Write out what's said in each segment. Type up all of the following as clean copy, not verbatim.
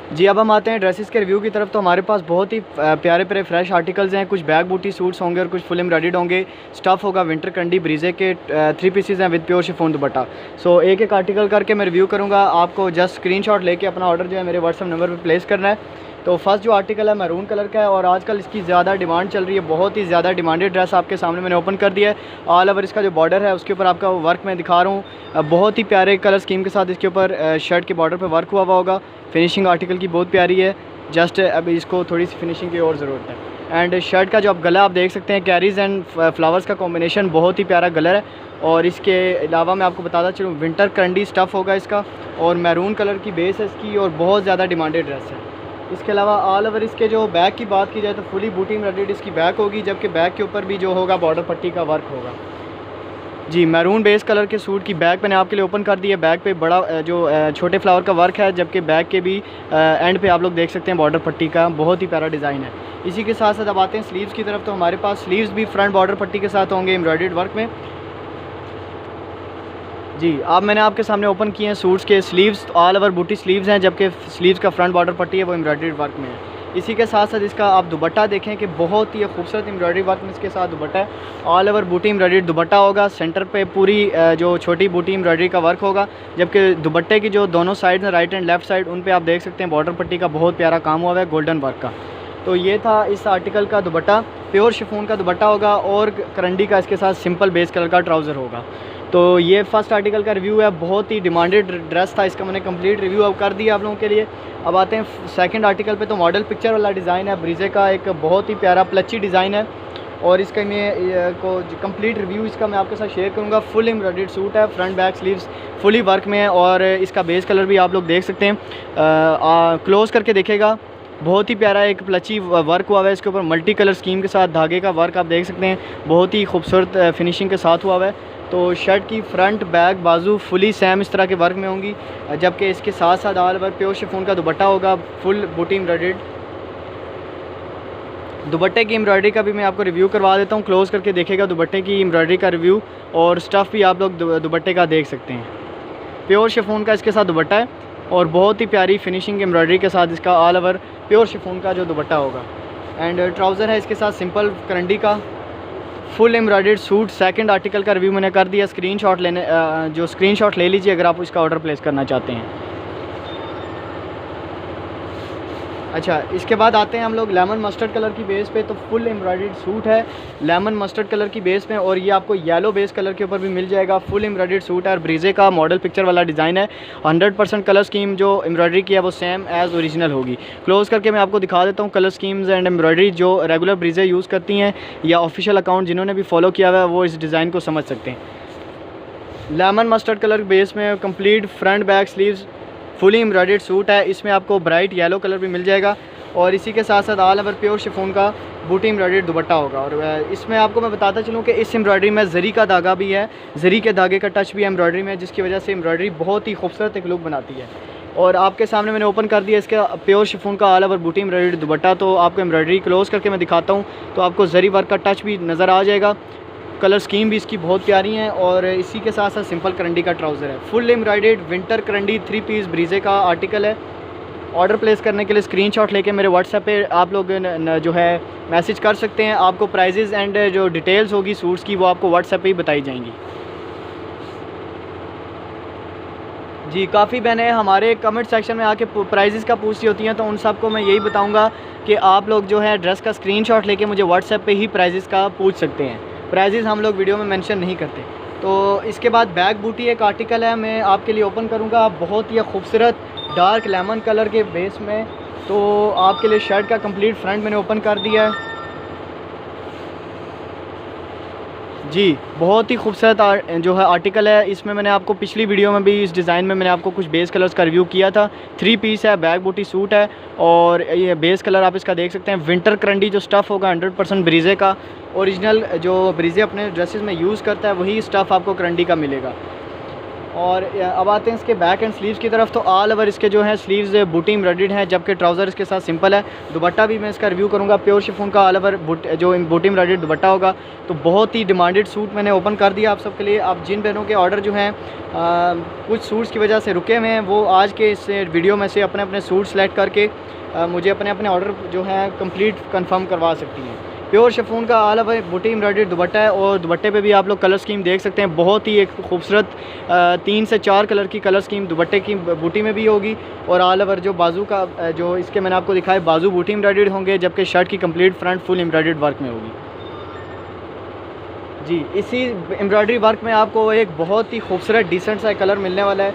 जी, अब हम आते हैं ड्रेसेस के रिव्यू की तरफ। तो हमारे पास बहुत ही प्यारे प्यारे फ्रेश आर्टिकल्स हैं। कुछ बैग बूटी सूट्स होंगे और कुछ फुल एम्ब्रॉयडर्ड होंगे। स्टफ़ होगा विंटर कंडी ब्रीजे के 3 पीसेस हैं विद प्योर शिफॉन दुपट्टा। सो एक एक आर्टिकल करके मैं रिव्यू करूँगा। आपको जस्ट स्क्रीनशॉट लेके अपना ऑर्डर जो है मेरे व्हाट्सअप नंबर पर प्लेस करना है। तो फर्स्ट जो आर्टिकल है मैरून कलर का है और आजकल इसकी ज़्यादा डिमांड चल रही है। बहुत ही ज़्यादा डिमांडेड ड्रेस आपके सामने मैंने ओपन कर दिया है। ऑल ओवर इसका जो बॉर्डर है उसके ऊपर आपका वर्क मैं दिखा रहा हूँ। बहुत ही प्यारे कलर स्कीम के साथ इसके ऊपर शर्ट के बॉर्डर पर वर्क हुआ होगा। फिनिशिंग आर्टिकल की बहुत प्यारी है। जस्ट अभी इसको थोड़ी सी फिनिशिंग की और ज़रूरत है। एंड शर्ट का जो आप गला आप देख सकते हैं, कैरीज़ एंड फ्लावर्स का कॉम्बिनेशन बहुत ही प्यारा कलर है। और इसके अलावा मैं आपको बताता चलूँ विंटर कंडी स्टफ़ होगा इसका और मैरून कलर की बेस है इसकी और बहुत ज़्यादा डिमांडेड ड्रेस है। इसके अलावा ऑल ओवर इसके जो बैक की बात की जाए तो फुली बूटी एम्ब्रॉयडर्ड इसकी बैक होगी, जबकि बैक के ऊपर भी जो होगा बॉर्डर पट्टी का वर्क होगा। जी, मैरून बेस कलर के सूट की बैक मैंने आपके लिए ओपन कर दी है। बैक पे बड़ा जो छोटे फ्लावर का वर्क है, जबकि बैक के भी एंड पे आप लोग देख सकते हैं बॉर्डर पट्टी का बहुत ही प्यारा डिज़ाइन है। इसी के साथ साथ अब आते हैं स्लीव्स की तरफ। तो हमारे पास स्लीव्स भी फ्रंट बॉर्डर पट्टी के साथ होंगे एम्ब्रॉयडर्ड वर्क में। जी, अब मैंने आपके सामने ओपन किए हैं सूट्स के स्लीव्स। ऑल ओवर बूटी स्लीव्स हैं, जबकि स्लीव्स का फ्रंट बॉर्डर पट्टी है वो एम्ब्रॉयडर्ड वर्क में है। इसी के साथ साथ इसका आप दुपट्टा देखें कि बहुत ही खूबसूरत एम्ब्रॉयडरी वर्क में इसके साथ दुपट्टा है। ऑल ओवर बूटी एम्ब्रॉयडर्ड दुपट्टा होगा। सेंटर पे पूरी जो छोटी बूटी एम्ब्रॉयडरी का वर्क होगा, जबकि दुपट्टे की जो दोनों साइड हैं राइट एंड लेफ़्ट साइड उन पे आप देख सकते हैं बॉर्डर पट्टी का बहुत प्यारा काम हुआ है गोल्डन वर्क का। तो ये था इस आर्टिकल का दुपट्टा। प्योर शिफॉन का दुपट्टा होगा और करंडी का इसके साथ सिंपल बेस कलर का ट्राउज़र होगा। तो ये फर्स्ट आर्टिकल का रिव्यू है। बहुत ही डिमांडेड ड्रेस था, इसका मैंने कंप्लीट रिव्यू अब कर दिया आप लोगों के लिए। अब आते हैं सेकंड आर्टिकल पे। तो मॉडल पिक्चर वाला डिज़ाइन है ब्रीजे का, एक बहुत ही प्यारा प्लची डिज़ाइन है और इसका मैं को कंप्लीट रिव्यू इसका मैं आपके साथ शेयर करूंगा। फुल एम्ब्रॉयडर्ड सूट है, front back sleeves fully work में है और इसका बेस कलर भी आप लोग देख सकते हैं। क्लोज़ करके देखेगा, बहुत ही प्यारा एक प्लची वर्क हुआ है इसके ऊपर मल्टी कलर स्कीम के साथ। धागे का वर्क आप देख सकते हैं, बहुत ही खूबसूरत फिनिशिंग के साथ हुआ है। तो शर्ट की फ्रंट बैक बाजू फुली सेम इस तरह के वर्क में होंगी, जबकि इसके साथ साथ ऑल ओवर प्योर शिफॉन का दुपट्टा होगा फुल बूटी एम्ब्रॉयडर्ड। दुपट्टे की एम्ब्रॉयडरी का भी मैं आपको रिव्यू करवा देता हूँ। क्लोज़ करके देखेगा दुपट्टे की एम्ब्रॉयडरी का रिव्यू और स्टफ़ भी आप लोग दुपट्टे का देख सकते हैं। प्योर शिफॉन का इसके साथ दुपट्टा है और बहुत ही प्यारी फिनिशिंग एम्ब्रॉयडरी के साथ इसका ऑल ओवर प्योर शिफॉन का जो दुपट्टा होगा। एंड ट्राउज़र है इसके साथ सिंपल करंडी का full embroidered suit. Second article का रिव्यू मैंने कर दिया। स्क्रीनशॉट ले लीजिए अगर आप इसका ऑर्डर प्लेस करना चाहते हैं। अच्छा, इसके बाद आते हैं हम लोग लेमन मस्टर्ड कलर की बेस पे। तो फुल एम्ब्रॉयडर्ड सूट है लेमन मस्टर्ड कलर की बेस पे और ये आपको येलो बेस कलर के ऊपर भी मिल जाएगा। फुल एम्ब्रॉयडर्ड सूट है और ब्रीजे का मॉडल पिक्चर वाला डिज़ाइन है। 100% कलर स्कीम जो एम्ब्रॉयडरी की है वो सेम एज़ ओरिजिनल होगी। क्लोज़ करके मैं आपको दिखा देता हूँ कलर स्कीम्स एंड एम्ब्रॉयडरी जो रेगुलर ब्रीजे यूज़ करती हैं या ऑफिशियल अकाउंट जिन्होंने भी फॉलो किया हुआ है वो इस डिज़ाइन को समझ सकते हैं। लेमन मस्टर्ड कलर बेस में complete front back sleeves fully embroidered suit है। इसमें आपको ब्राइट येलो कलर भी मिल जाएगा और इसी के साथ साथ ऑल ओवर प्योर शिफॉन का बूटी एम्ब्रॉयडर्ड दुपट्टा होगा। और इसमें आपको मैं बताता चलूँ कि इस एम्ब्रॉयडरी में जरी का धागा भी है, जरी के धागे का टच भी है एम्ब्रॉयडरी में, जिसकी वजह से एम्ब्रॉयडरी बहुत ही खूबसूरत एक लुक बनाती है। और आपके सामने मैंने ओपन कर दिया इसका प्योर शिफॉन का ऑल ओवर बूटी एम्ब्रॉयडर्ड दुपट्टा। तो आपको एम्ब्रॉयडरी क्लोज़ करके मैं दिखाता हूँ तो आपको जरी वर्क का टच भी नज़र आ जाएगा। कलर स्कीम भी इसकी बहुत प्यारी हैं और इसी के साथ साथ सिंपल करंडी का ट्राउज़र है। फुल एम्ब्रॉयडर्ड विंटर करंडी 3 पीस ब्रीजे का आर्टिकल है। ऑर्डर प्लेस करने के लिए स्क्रीनशॉट लेके मेरे व्हाट्सएप पे आप लोग जो है मैसेज कर सकते हैं। आपको प्राइजेज़ एंड जो डिटेल्स होगी सूट्स की वो आपको व्हाट्सएप पे ही बताई जाएंगी। जी, काफ़ी बहनें हमारे कमेंट सेक्शन में आके प्राइजेज़ का पूछती होती हैं, तो उन सबको मैं यही बताऊंगा कि आप लोग जो है ड्रेस का स्क्रीनशॉट लेके मुझे व्हाट्सएप पे ही प्राइजेज़ का पूछ सकते हैं। प्राइजेज़ हम लोग वीडियो में मेंशन नहीं करते। तो इसके बाद बैक बूटी एक आर्टिकल है, मैं आपके लिए ओपन करूँगा। बहुत ही खूबसूरत डार्क लेमन कलर के बेस में। तो आपके लिए शर्ट का कंप्लीट फ्रंट मैंने ओपन कर दिया है। जी, बहुत ही खूबसूरत जो है आर्टिकल है। इसमें मैंने आपको पिछली वीडियो में भी इस डिज़ाइन में मैंने आपको कुछ बेस कलर्स का रिव्यू किया था। 3 पीस है, बैक बूटी सूट है और ये बेस कलर आप इसका देख सकते हैं। विंटर करंडी जो स्टफ़ होगा 100% ब्रीजे का ओरिजिनल, जो ब्रीजे अपने ड्रेसेस में यूज़ करता है वही स्टफ़ आपको करंडी का मिलेगा। और अब आते हैं इसके बैक एंड स्लीव्स की तरफ। तो ऑल ओवर इसके जो हैं स्लीव्स बूटी एम्ब्रॉयडर्ड हैं, जबकि ट्राउज़र इसके साथ सिंपल है। दुपट्टा भी मैं इसका रिव्यू करूँगा। प्योर शिफॉन का ऑल ओवर जो बूटी एम्ब्रॉयडर्ड दुपट्टा होगा। तो बहुत ही डिमांडेड सूट मैंने ओपन कर दिया आप सबके लिए। आप जिन बहनों के ऑर्डर जो हैं कुछ सूट्स की वजह से रुके हुए हैं, वो आज के इस वीडियो में से अपने अपने सूट सेलेक्ट करके मुझे अपने अपने ऑर्डर जो हैं कंप्लीट कंफर्म करवा सकती हैं। प्योर शिफॉन का ऑल ओवर बूटी एम्ब्रॉयडर्ड दुपट्टा है और दुपट्टे पे भी आप लोग कलर स्कीम देख सकते हैं। बहुत ही एक खूबसूरत 3 से 4 कलर की कलर स्कीम दुपट्टे की बूटी में भी होगी। और ऑल ओवर जो बाजू का जो इसके मैंने आपको दिखाया, बाजू बूटी एम्ब्रॉयडर्ड होंगे, जबकि शर्ट की complete front full embroidered work में होगी। जी, इसी एम्ब्रॉयडरी वर्क में आपको एक बहुत ही खूबसूरत डिसेंट सा कलर मिलने वाला है।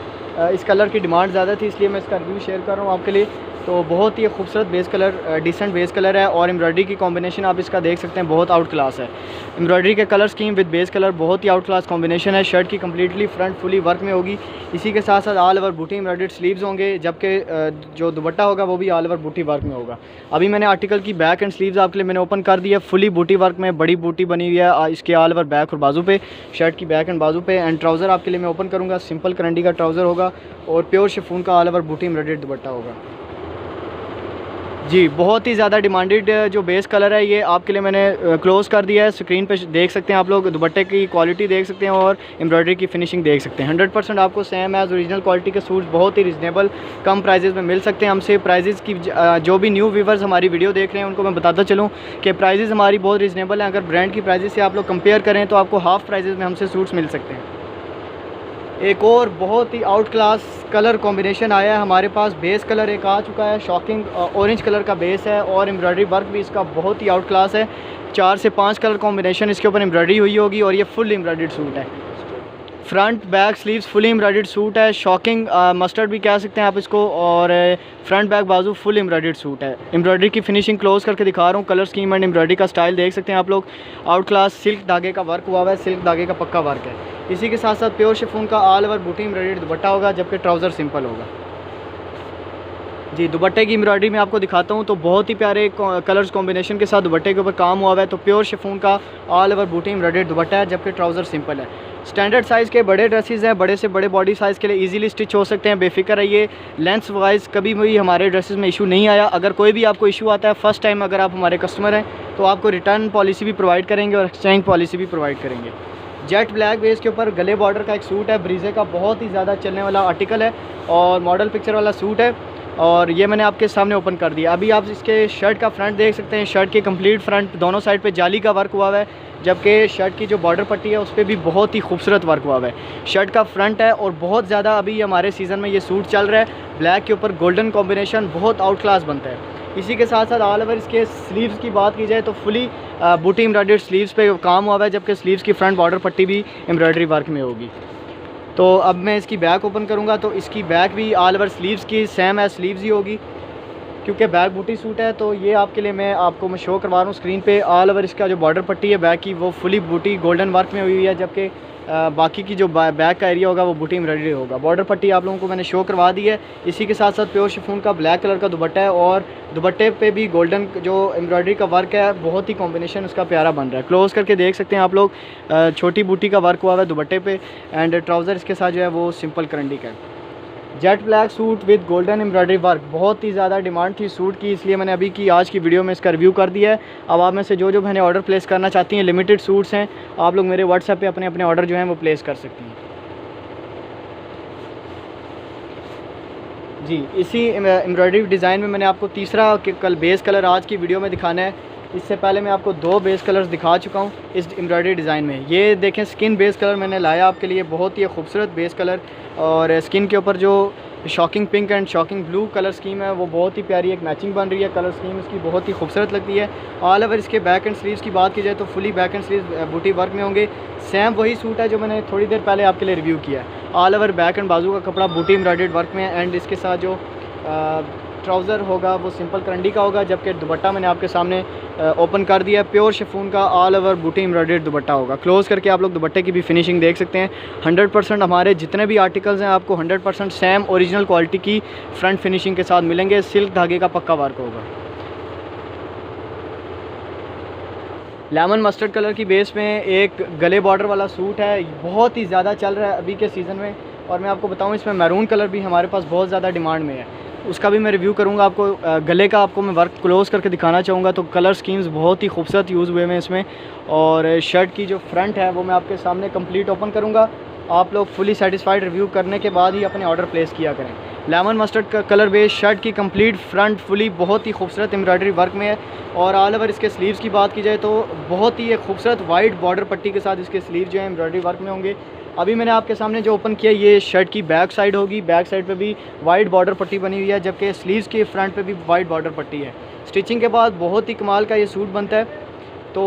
इस कलर की डिमांड ज़्यादा थी, इसलिए मैं इसका रिव्यू शेयर कर रहा हूँ आपके लिए। तो बहुत ही खूबसूरत base colour, decent base colour है और एम्ब्रॉयडरी की कॉम्बिनेशन आप इसका देख सकते हैं, बहुत आउट क्लास है। एम्ब्रॉयडरी के colour scheme with base colour बहुत ही आउट क्लास कॉम्बिनेशन है। शर्ट की कम्प्लीटली फ्रंट फुली वर्क में होगी। इसी के साथ साथ ऑल ओवर बूटी एम्ब्रॉयडर्ड स्लीव्स होंगे, जबकि जो दुपट्टा होगा वो भी ऑल ओवर बूटी वर्क में होगा। अभी मैंने आर्टिकल की बैक एंड स्लीव्स आपके लिए मैंने ओपन कर दिया। फुली बूटी वर्क में बड़ी बूटी बनी हुई है इसके ऑल ओवर बैक और बाजू पे, शर्ट की बैक एंड बाजू पे। एंड ट्राउज़र आपके लिए मैं ओपन करूँगा, सिंपल करंडी का ट्राउज़र होगा और प्योर शिफॉन का ऑल ओवर बूटी एम्ब्रॉयडर्ड दुपट्टा होगा। जी, बहुत ही ज़्यादा डिमांडेड जो बेस कलर है, ये आपके लिए मैंने क्लोज़ कर दिया है। स्क्रीन पे देख सकते हैं आप लोग, दुपट्टे की क्वालिटी देख सकते हैं और एम्ब्रॉयडरी की फिनिशिंग देख सकते हैं। 100% आपको सेम एज़ ओरिजिनल क्वालिटी के सूट्स बहुत ही रिजनेबल कम प्राइजेज़ में मिल सकते हैं हमसे। प्राइजेज़ की जो भी न्यू व्यूवर्स हमारी वीडियो देख रहे हैं उनको मैं बताता चलूँ कि प्राइजेज़ हमारी बहुत रिजनेबल हैं। अगर ब्रांड की प्राइजेज़ से आप लोग कंपेयर करें तो आपको हाफ़ प्राइजेज़ में हमसे सूट्स मिल सकते हैं। एक और बहुत ही आउट क्लास कलर कॉम्बिनेशन आया है हमारे पास। बेस कलर एक आ चुका है, शॉकिंग ऑरेंज कलर का बेस है और एम्ब्रॉयडरी वर्क भी इसका बहुत ही आउट क्लास है। 4 से 5 कलर कॉम्बिनेशन इसके ऊपर एम्ब्रॉयडरी हुई होगी और ये फुल एम्ब्रॉयडर्ड सूट है। Front back sleeves fully embroidered suit है। शॉकिंग मस्टर्ड भी कह सकते हैं आप इसको। और फ्रंट बैक बाजू फुल एम्ब्रॉयडर्ड सूट है। एम्ब्रॉयडरी की फिनिशिंग क्लोज करके दिखा रहा हूँ। कलर स्कीम एंड एम्ब्रॉयडरी का स्टाइल देख सकते हैं आप लोग। आउट क्लास सिल्क धागे का वर्क हुआ है, सिल्क धागे का पक्का वर्क है। इसी के साथ साथ प्योर शिफॉन का ऑल ओवर बूटी एम्ब्रॉयडर्ड दुपट्टा होगा, जबकि ट्राउज़र सिंपल होगा। जी, दुपट्टे की एम्ब्रॉयडरी मैं आपको दिखाता हूँ। तो बहुत ही प्यारे कलर्स कॉम्बिनेशन के साथ दुपट्टे के ऊपर काम हुआ है। तो प्योर शिफॉन का ऑल ओवर बूटी एम्ब्रॉयडर्ड दुपट्टा है, जबकि ट्राउज़र सिंपल है। स्टैंडर्ड साइज़ के बड़े ड्रेसेस हैं, बड़े से बड़े बॉडी साइज़ के लिए इजीली स्टिच हो सकते हैं, बेफिक्र रहिए। लेंथ वाइज कभी भी हमारे ड्रेसेस में इशू नहीं आया। अगर कोई भी आपको इशू आता है फर्स्ट टाइम, अगर आप हमारे कस्टमर हैं, तो आपको रिटर्न पॉलिसी भी प्रोवाइड करेंगे और एक्सचेंज पॉलिसी भी प्रोवाइड करेंगे। जेट ब्लैक बेस के ऊपर गले बॉर्डर का एक सूट है, ब्रीजे का बहुत ही ज़्यादा चलने वाला आर्टिकल है और मॉडल पिक्चर वाला सूट है। और ये मैंने आपके सामने ओपन कर दिया। अभी आप इसके शर्ट का फ्रंट देख सकते हैं। शर्ट के कंप्लीट फ्रंट दोनों साइड पे जाली का वर्क हुआ है, जबकि शर्ट की जो बॉर्डर पट्टी है उस पर भी बहुत ही खूबसूरत वर्क हुआ है। शर्ट का फ्रंट है और बहुत ज़्यादा अभी हमारे सीज़न में ये सूट चल रहा है। ब्लैक के ऊपर गोल्डन कॉम्बिनेशन बहुत आउट क्लास बनता है। इसी के साथ साथ ऑल ओवर इसके स्लीव्स की बात की जाए तो फुली बूटी एम्ब्रॉयडर्ड स्लीव्स पे काम हुआ है, जबकि स्लीव्स की फ्रंट बॉर्डर पट्टी भी एम्ब्रॉयडरी वर्क में होगी। तो अब मैं इसकी बैक ओपन करूँगा। तो इसकी बैक भी ऑल ओवर स्लीव्स की सेम एज स्लीव्स ही होगी, क्योंकि बैक बूटी सूट है। तो ये आपके लिए मैं शो करवा रहा हूँ स्क्रीन पे। ऑल ओवर इसका जो बॉर्डर पट्टी है बैक की, वो फुली बूटी गोल्डन वर्क में हुई है, जबकि बाकी की जो बैक का एरिया होगा वो बूटी एम्ब्रॉयडरी होगा। बॉर्डर पट्टी आप लोगों को मैंने शो करवा दी है। इसी के साथ साथ प्योर शिफॉन का ब्लैक कलर का दुपट्टा है और दुपट्टे पे भी गोल्डन जो एम्ब्रॉयडरी का वर्क है, बहुत ही कॉम्बिनेशन उसका प्यारा बन रहा है। क्लोज करके देख सकते हैं आप लोग, छोटी बूटी का वर्क हुआ है दुपट्टे पे। एंड ट्राउज़र इसके साथ जो है वो सिंपल करंडी का है। Jet black suit with golden embroidery work, बहुत ही ज़्यादा डिमांड थी सूट की, इसलिए मैंने अभी की आज की वीडियो में इसका रिव्यू कर दिया है। अब आप में से जो मैंने ऑर्डर प्लेस करना चाहती हैं, लिमिटेड सूट्स हैं, आप लोग मेरे व्हाट्सएप पे अपने अपने ऑर्डर जो हैं वो प्लेस कर सकती हैं। जी, इसी एम्ब्रॉयडरी डिज़ाइन में मैंने आपको तीसरा कल बेस कलर आज की वीडियो में दिखाना है। इससे पहले मैं आपको 2 बेस कलर्स दिखा चुका हूँ इस एम्ब्रॉयडरी डिज़ाइन में। ये देखें, स्किन बेस कलर मैंने लाया आपके लिए, बहुत ही खूबसूरत बेस कलर। और स्किन के ऊपर जो shocking pink and shocking blue colour scheme है वो बहुत ही प्यारी एक मैचिंग बन रही है। कलर स्कीम इसकी बहुत ही खूबसूरत लगती है। ऑल ओवर इसके बैक एंड स्लीव्स की बात की जाए तो फुली बैक एंड स्लीव्स बूटी वर्क में होंगे। सेम वही सूट है जो मैंने थोड़ी देर पहले आपके लिए रिव्यू किया है। ऑल ओवर बैक एंड बाजू का कपड़ा बूटी एम्ब्रॉयडर्ड वर्क में है। एंड इसके साथ जो ट्राउज़र होगा वो सिंपल करंडी का होगा, जबकि दुपट्टा मैंने आपके सामने ओपन कर दिया। प्योर शिफॉन का ऑल ओवर बूटी एम्ब्रॉयडर्ड दुपट्टा होगा। क्लोज करके आप लोग दुपट्टे की भी फिनिशिंग देख सकते हैं। 100% हमारे जितने भी आर्टिकल्स हैं आपको 100% सेम ओरिजिनल क्वालिटी की फ्रंट फिनिशिंग के साथ मिलेंगे। सिल्क धागे का पक्का वर्क होगा। लेमन मस्टर्ड कलर की बेस में एक गले बॉर्डर वाला सूट है, बहुत ही ज़्यादा चल रहा है अभी के सीज़न में। और मैं आपको बताऊँ इसमें मैरून कलर भी हमारे पास बहुत ज़्यादा डिमांड में है, उसका भी मैं रिव्यू करूँगा। आपको गले का आपको मैं वर्क क्लोज़ करके दिखाना चाहूँगा। तो कलर स्कीम्स बहुत ही खूबसूरत यूज़ हुए हैं इसमें, और शर्ट की जो फ्रंट है वो मैं आपके सामने कंप्लीट ओपन करूँगा। आप लोग फुली सेटिस्फाइड रिव्यू करने के बाद ही अपने ऑर्डर प्लेस किया करें। लेमन मस्टर्ड का कलर बेस शर्ट की कंप्लीट फ्रंट फुली बहुत ही खूबसूरत एम्ब्रॉयडरी वर्क में है, और ऑल ओवर इसके स्लीव्स की बात की जाए तो बहुत ही एक खूबसूरत वाइट बॉर्डर पट्टी के साथ इसके स्लीव जो है एम्ब्रॉयडरी वर्क में होंगे। अभी मैंने आपके सामने जो ओपन किया ये शर्ट की बैक साइड होगी, बैक साइड पे भी वाइट बॉर्डर पट्टी बनी हुई है, जबकि स्लीव्स के फ्रंट पे भी वाइट बॉर्डर पट्टी है। स्टिचिंग के बाद बहुत ही कमाल का ये सूट बनता है। तो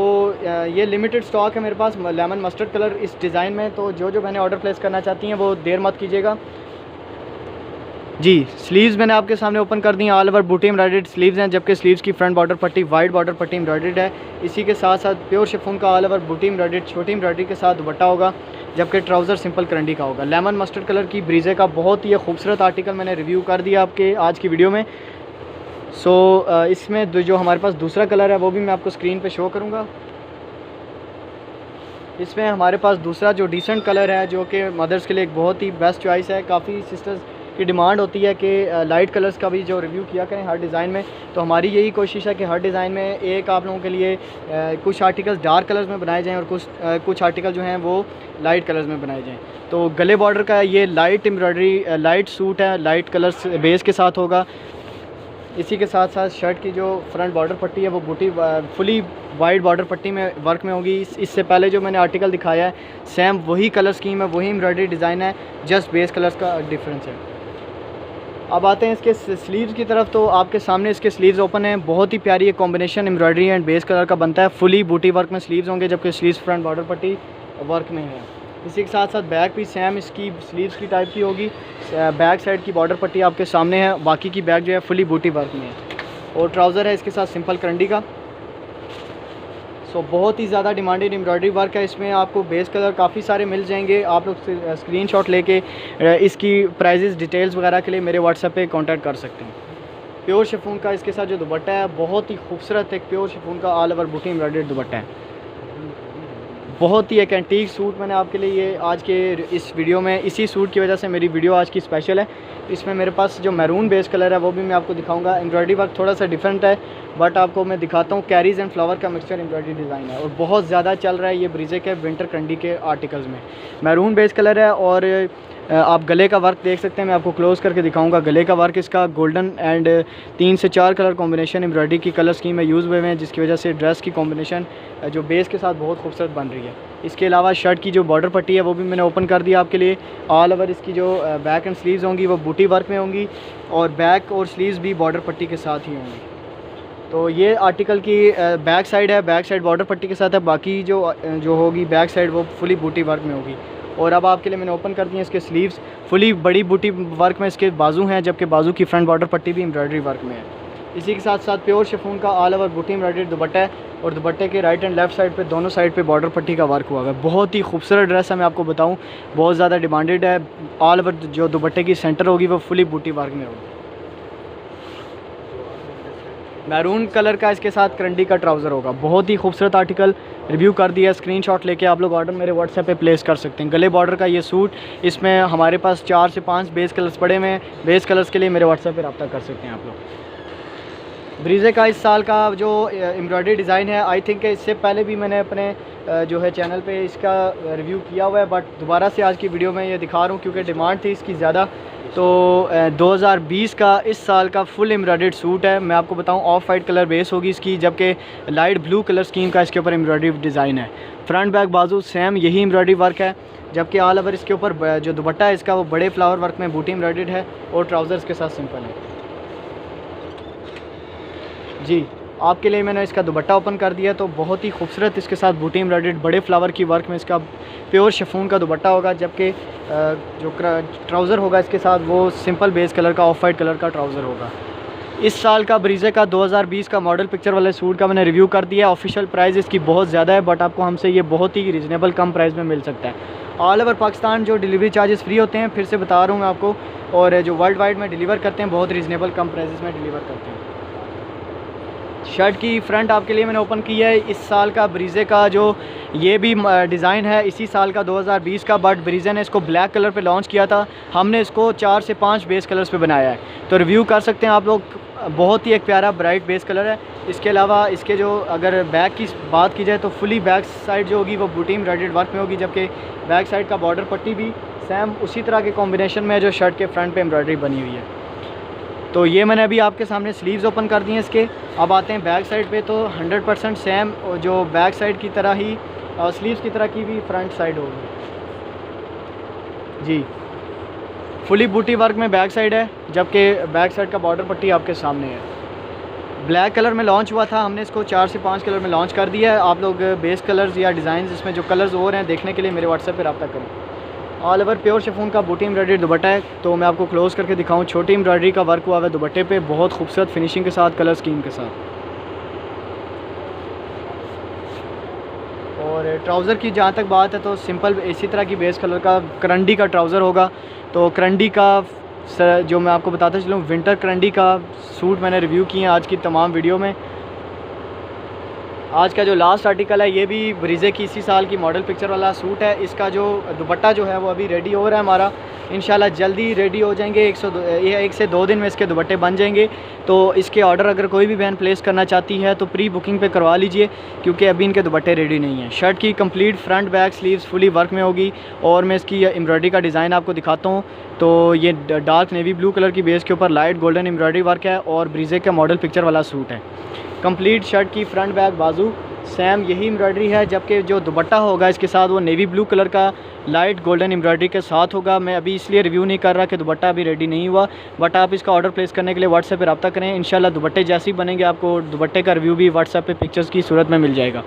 ये लिमिटेड स्टॉक है मेरे पास लेमन मस्टर्ड कलर इस डिज़ाइन में। तो जो मैंने ऑर्डर प्लेस करना चाहती हैं वो देर मत कीजिएगा जी। स्लीव्स मैंने आपके सामने ओपन कर दी हैं, ऑल ओवर बूटी एम्ब्रॉयडर्ड स्लीव्स हैं, जबकि स्लीव्स की फ्रंट बॉर्डर पट्टी वाइट बॉर्डर पट्टी एम्ब्रॉयडर्ड है। इसी के साथ साथ प्योर शिफॉन का ऑल ओवर बूटी एम्ब्रॉयडर्ड छोटी एम्ब्रॉयडरी के साथ दुपट्टा होगा, जबकि ट्राउज़र सिंपल करंडी का होगा। लेमन मस्टर्ड कलर की ब्रीजे का बहुत ही खूबसूरत आर्टिकल मैंने रिव्यू कर दिया आपके आज की वीडियो में। इसमें जो हमारे पास दूसरा कलर है वो भी मैं आपको स्क्रीन पे शो करूँगा। इसमें हमारे पास दूसरा जो डिसेंट कलर है, जो कि मदर्स के लिए एक बहुत ही बेस्ट चॉइस है। काफ़ी सिस्टर्स की डिमांड होती है कि लाइट कलर्स का भी जो रिव्यू किया करें हर डिज़ाइन में, तो हमारी यही कोशिश है कि हर डिज़ाइन में एक आप लोगों के लिए कुछ आर्टिकल्स डार्क कलर्स में बनाए जाएं और कुछ आर्टिकल जो हैं वो लाइट कलर्स में बनाए जाएं। तो गले बॉर्डर का ये लाइट एम्ब्रॉयडरी लाइट सूट है, लाइट कलर्स बेस के साथ होगा। इसी के साथ साथ शर्ट की जो फ्रंट बॉर्डर पट्टी है वो बूटी फुली वाइट बॉर्डर पट्टी में वर्क में होगी। इससे पहले जो मैंने आर्टिकल दिखाया है सेम वही कलर स्कीम है, वही एम्ब्रॉयडरी डिज़ाइन है, जस्ट बेस कलर्स का डिफरेंस है। अब आते हैं इसके स्लीव्स की तरफ। तो आपके सामने इसके स्लीव्स ओपन हैं। बहुत ही प्यारी एक combination embroidery and base colour का बनता है। फुली बूटी वर्क में स्लीव्स होंगे, जबकि स्लीव्स फ्रंट बॉर्डर पट्टी वर्क में है। इसी के साथ साथ बैक भी सेम इसकी स्लीव्स की टाइप की होगी। बैक साइड की बॉर्डर पट्टी आपके सामने है, बाकी की बैक जो है फुली बूटी वर्क में है, और ट्राउज़र है इसके साथ सिंपल करंडी का। बहुत ही ज़्यादा डिमांडेड एम्ब्रॉयडरी वर्क है। इसमें आपको बेस कलर काफ़ी सारे मिल जाएंगे। आप लोग स्क्रीनशॉट लेके इसकी प्राइजेस डिटेल्स वगैरह के लिए मेरे व्हाट्सएप पे कांटेक्ट कर सकते हैं। प्योर शिफॉन का इसके साथ जो दुपट्टा है बहुत ही खूबसूरत एक प्योर शिफॉन का ऑल ओवर बूटी एम्ब्रॉयडर्ड दुपट्टा है। बहुत ही एक एंटीक सूट मैंने आपके लिए ये आज के इस वीडियो में, इसी सूट की वजह से मेरी वीडियो आज की स्पेशल है। इसमें मेरे पास जो मैरून बेस कलर है वो भी मैं आपको दिखाऊंगा। एम्ब्रॉयडरी वर्क थोड़ा सा डिफरेंट है, बट आपको मैं दिखाता हूँ। कैरीज एंड फ्लावर का मिक्सचर एम्ब्रॉयडरी डिज़ाइन है, और बहुत ज़्यादा चल रहा है ये ब्रीजे के विंटर कंडी के आर्टिकल्स में। मैरून बेस कलर है, और आप गले का वर्क देख सकते हैं। मैं आपको क्लोज करके दिखाऊंगा। गले का वर्क इसका गोल्डन एंड 3 से 4 कलर कॉम्बिनेशन एम्ब्रॉयडरी की कलर स्कीम में यूज़ हुए हैं, जिसकी वजह से ड्रेस की कॉम्बिनेशन जो बेस के साथ बहुत खूबसूरत बन रही है। इसके अलावा शर्ट की जो बॉर्डर पट्टी है वो भी मैंने ओपन कर दिया आपके लिए। ऑल ओवर इसकी जो बैक एंड स्लीव्स होंगी वो बूटी वर्क में होंगी, और बैक और स्लीव्स भी बॉर्डर पट्टी के साथ ही होंगी। तो ये आर्टिकल की बैक साइड है, बैक साइड बॉर्डर पट्टी के साथ है। बाकी जो होगी बैक साइड वो फुली बूटी वर्क में होगी। और अब आपके लिए मैंने ओपन कर दिए इसके स्लीव्स। फुली बड़ी बूटी वर्क में इसके बाजू हैं, जबकि बाजू की फ्रंट बॉर्डर पट्टी भी एम्ब्रॉयडरी वर्क में है। इसी के साथ साथ प्योर शिफॉन का ऑल ओवर बूटी एम्ब्रॉयडरी दुपट्टा है, और दुपट्टे के राइट एंड लेफ्ट साइड पे दोनों साइड पे बॉर्डर पट्टी का वर्क हुआ है। बहुत ही खूबसूरत ड्रेस है, मैं आपको बताऊं, बहुत ज़्यादा डिमांडेड है। ऑल ओवर जो दुपट्टे की सेंटर होगी वो फुली बूटी वर्क में होगी। मैरून कलर का इसके साथ करंडी का ट्राउज़र होगा। बहुत ही खूबसूरत आर्टिकल रिव्यू कर दिया। स्क्रीनशॉट लेके आप लोग ऑर्डर मेरे व्हाट्सएप पे प्लेस कर सकते हैं। गले बॉर्डर का ये सूट, इसमें हमारे पास 4 से 5 बेस कलर्स पड़े हुए हैं। बेस कलर्स के लिए मेरे व्हाट्सएप पे रब्ता कर सकते हैं आप लोग। ब्रीजे का इस साल का जो एम्ब्रॉयडरी डिज़ाइन है, आई थिंक इससे पहले भी मैंने अपने जो है चैनल पे इसका रिव्यू किया हुआ है, बट दोबारा से आज की वीडियो में ये दिखा रहा हूँ क्योंकि डिमांड थी इसकी ज़्यादा। तो 2020 का इस साल का फुल एम्ब्रॉयडर्ड सूट है। मैं आपको बताऊं ऑफ वाइट कलर बेस होगी इसकी, जबकि लाइट ब्लू कलर स्कीम का इसके ऊपर एम्ब्रॉयडरी डिज़ाइन है। फ्रंट बैक बाजू सेम यही एम्ब्रॉयडरी वर्क है, जबकि ऑल ओवर इसके ऊपर जो दुपट्टा है इसका वो बड़े फ्लावर वर्क में बूटी एम्ब्रॉयडर्ड है, और ट्राउज़र्स के साथ सिंपल है जी। आपके लिए मैंने इसका दुपट्टा ओपन कर दिया, तो बहुत ही खूबसूरत इसके साथ बूटी एम्ब्रॉयडर्ड बड़े फ्लावर की वर्क में इसका प्योर शिफॉन का दुपट्टा होगा, जबकि जो ट्राउज़र होगा इसके साथ वो सिंपल बेस कलर का ऑफ वाइट कलर का ट्राउज़र होगा। इस साल का ब्रीजे का 2020 का मॉडल पिक्चर वाले सूट का मैंने रिव्यू कर दिया। ऑफिशियल प्राइस इसकी बहुत ज़्यादा है, बट आपको हमसे ये बहुत ही रिजनेबल कम प्राइस में मिल सकता है। ऑल ओवर पाकिस्तान जो डिलीवरी चार्जेस फ्री होते हैं, फिर से बता रहा हूँ मैं आपको, और जो वर्ल्ड वाइड में डिलीवर करते हैं बहुत रिजनेबल कम प्राइस में डिलीवर करते हैं। शर्ट की फ्रंट आपके लिए मैंने ओपन की है। इस साल का ब्रीज़े का जो ये भी डिज़ाइन है इसी साल का 2020 का, बट ब्रीज़े ने इसको ब्लैक कलर पे लॉन्च किया था। हमने इसको 4 से 5 बेस कलर्स पे बनाया है, तो रिव्यू कर सकते हैं आप लोग। बहुत ही एक प्यारा ब्राइट बेस कलर है। इसके अलावा इसके जो अगर बैक की बात की जाए तो फुली बैक साइड जो होगी वो बूटी एम्ब्रॉयडर्ड वर्क में होगी, जबकि बैक साइड का बॉर्डर पट्टी भी सेम उसी तरह के कॉम्बिनेशन में है जो शर्ट के फ्रंट पे एम्ब्रॉयडरी बनी हुई है। तो ये मैंने अभी आपके सामने स्लीव्स ओपन कर दिए हैं इसके। अब आते हैं बैक साइड पे, तो 100% सेम जो बैक साइड की तरह ही स्लीव्स की तरह की भी फ्रंट साइड होगी जी। फुली बूटी वर्क में बैक साइड है, जबकि बैक साइड का बॉर्डर पट्टी आपके सामने है। ब्लैक कलर में लॉन्च हुआ था, हमने इसको 4 से 5 कलर में लॉन्च कर दिया है। आप लोग बेस कलर्स या डिज़ाइन इसमें जो कलर्स और हैं देखने के लिए मेरे व्हाट्सएप पर रब्ता करें। ऑल ओवर प्योर शिफॉन का बूटी एम्ब्रॉयडरी दुपट्टा है। तो मैं आपको क्लोज़ करके दिखाऊं, छोटी एम्ब्रॉयडरी का वर्क हुआ है दुपट्टे पे, बहुत खूबसूरत फिनिशिंग के साथ, कलर स्कीम के साथ। और ट्राउज़र की जहाँ तक बात है तो सिंपल इसी तरह की बेस कलर का करंडी का ट्राउज़र होगा। तो करंडी का जो मैं आपको बताता चलूँ, विंटर करंडी का सूट मैंने रिव्यू किए हैं आज की तमाम वीडियो में। आज का जो लास्ट आर्टिकल है ये भी ब्रीज़े की इसी साल की मॉडल पिक्चर वाला सूट है। इसका जो दुपट्टा जो है वो अभी रेडी हो रहा है हमारा, इंशाल्लाह जल्दी रेडी हो जाएंगे। 1 से 2 दिन में इसके दुपट्टे बन जाएंगे। तो इसके ऑर्डर अगर कोई भी बहन प्लेस करना चाहती है तो प्री बुकिंग पे करवा लीजिए, क्योंकि अभी इनके दुपट्टे रेडी नहीं हैं। शर्ट की complete front back sleeves fully work में होगी। और मैं इसकी एम्ब्रॉयडरी का डिज़ाइन आपको दिखाता हूँ। तो ये डार्क नेवी ब्लू कलर की बेस के ऊपर लाइट गोल्डन एम्ब्रॉयडरी वर्क है और ब्रीज़े का मॉडल पिक्चर वाला सूट है। कंप्लीट शर्ट की फ्रंट बैक बाजू सेम यही एम्ब्रॉयडरी है, जबकि जो दुपट्टा होगा इसके साथ वो नेवी ब्लू कलर का लाइट गोल्डन एम्ब्रॉयडरी के साथ होगा। मैं अभी इसलिए रिव्यू नहीं कर रहा कि दुपट्टा अभी रेडी नहीं हुआ, बट आप इसका ऑर्डर प्लेस करने के लिए व्हाट्सएप पे रब्ता करें। इंशाल्लाह दुपट्टे जैसे ही बनेंगे आपको दुपट्टे का रिव्यू भी व्हाट्सएप पे पिक्चर्स की सूरत में मिल जाएगा।